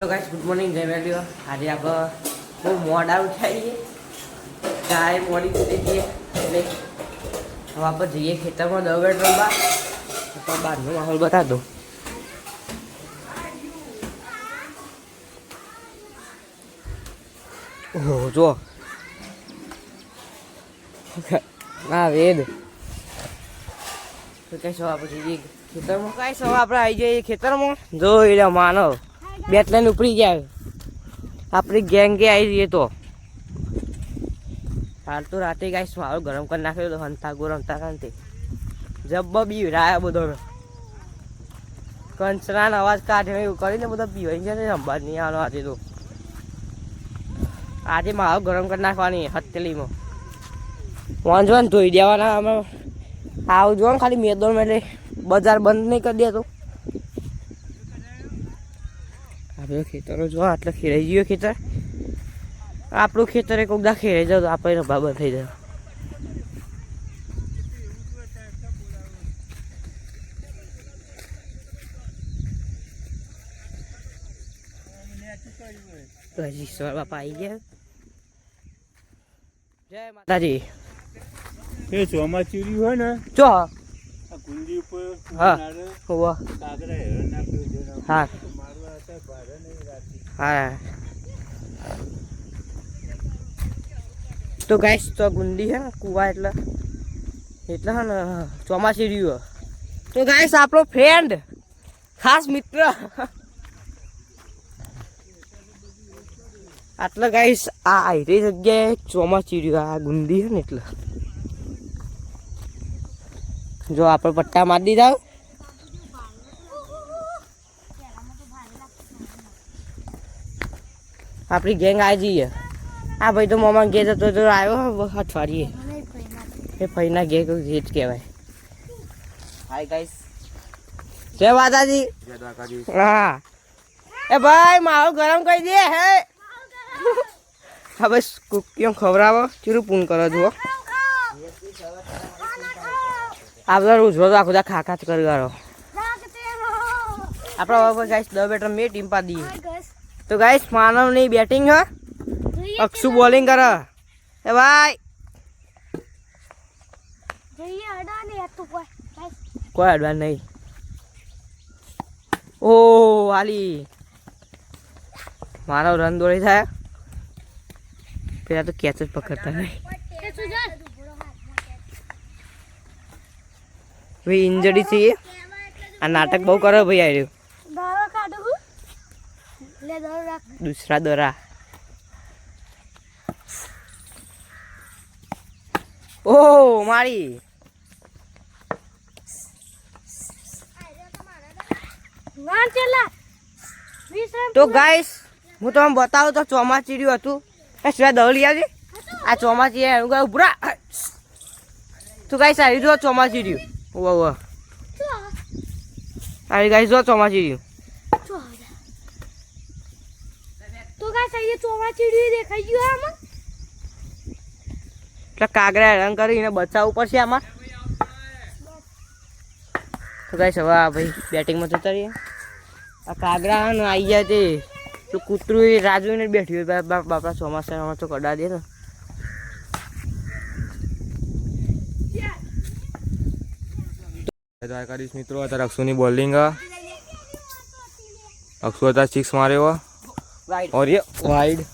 तो guys good morning जय value आज आप बहुत मोड़ा उठाइए चाय मोड़ी दीजिए એટલે હવે આપણે જઈએ ખેતરમાં દવેડ રમવા તો બહારનો માહોલ બતા દો ઓહો જો ના વેદ તો કઈ સવા આપણે જઈએ ખેતરમાં કઈ સવા આપણે આવી જઈએ ખેતરમાં જો એટલે માનવ બેટ લઈને ઉપડી જાય આપણી ગેંગ કે આવી જઈએ તો હાલ તો રાતે ગાઈસ મારો ગરમ કરી નાખ્યો તો હંતા રમતા કાંતે જબ્બ બી રાયા બધો કંચરાનો અવાજ કાઢે એવું કરીને બધા પીવાઈ જાય રમવા નહીં આવવાનો આજે તો આજે મારો ગરમ કરી નાખવાની હથેલીમાં વાંચવાનું ધોઈ દેવાના અમે આવજો ને ખાલી મેદોન એટલે બજાર બંધ નહીં કરી દે તો આપણે ખેતરો જો આટલે ખેરાઈ ગયો ખેતર આપણું ખેતર એક ઉગદા ખેરાઈ જાવ તો આપણે રભા બંધ થઈ જાય તો હજી ઈશ્વર બાપા આવી ગયા જય માતાજી એ ચોમાચીરી હોય ને ચો ગુંદી ઉપર હા હોવા કાગરા હેરણ નાખ્યો છે હા મારવા હતા ભારે નહીં રાતી હા તો ગાઈસ તો ગુંડી હે ને કુવા એટલે હે ને ચોમાસી રહ્યું તો ગાઈસ આપણો ફ્રેન્ડ ખાસ મિત્ર આટલે ગાઈસ આ આઈરી જગ્યાએ ચોમાસી રહ્યું આ ગુંડી હે ને એટલે જો આપણે પટ્ટા મારી દીધા આપણી ગેંગ આવી જઈએ આ ભાઈ તો મામા ઘેર જતો તો આવ્યો અઠવાડિયે એ ભાઈના ઘેર કોઈ ઘેર જ કહેવાય હાય ગાઈસ જય માતાજી હા એ ભાઈ મારો ગરમ કરી દે હે હા બસ કુકીઓ ખવડાવો ચીરું પૂન કરો જુઓ આ બધા રોજ રોજ આખું ખાખા જ કરી ગાળો આપણે ગાઈસ 10 બેટર મેં ટીમ પા દઈએ તો ગાઈસ માનવ ની બેટિંગ હે અક્ષુ બોલિંગ કરે એ ભાઈ કોઈ અડવા નહીં ઓ વાલી મારો રન દોડી થાય પેલા તો કેચ જ પકડતા નહીં ભાઈ ઇન્જરી છે આ નાટક બહુ કરે ભાઈ આવ્યું दूसरा दौरा ओ मारी तो गाइस હું તમને બતાવું તો ચોમાચીર્યું હતું એ સિવાય દવલી આવી આ ચોમાચી ઉભરા તો ગાઈસ આવી જો ચોમાચીર્યું વાહ વાહ આવી ગાઈસ જો ચોમાચીર્યું તો ગાઈસ આ ચોમાચીડી દેખાઈ ગયો આમાં એટલે કાગરા રંગ કરીને બચાવવું પડશે આમાં તો ગાઈસ હવે ભાઈ બેટિંગમાં જતા રહીએ આ કાગરા આવી જાય તે તો કૂતરું એ રાજુને બેઠ્યું હોય બાપા ચોમાસામાં તો કડા દે ને દ્વારકાધીશ મિત્રો અત્યારે અક્ષુની બોલિંગ અક્ષુ હતા 6 માર્યો और ये वाइड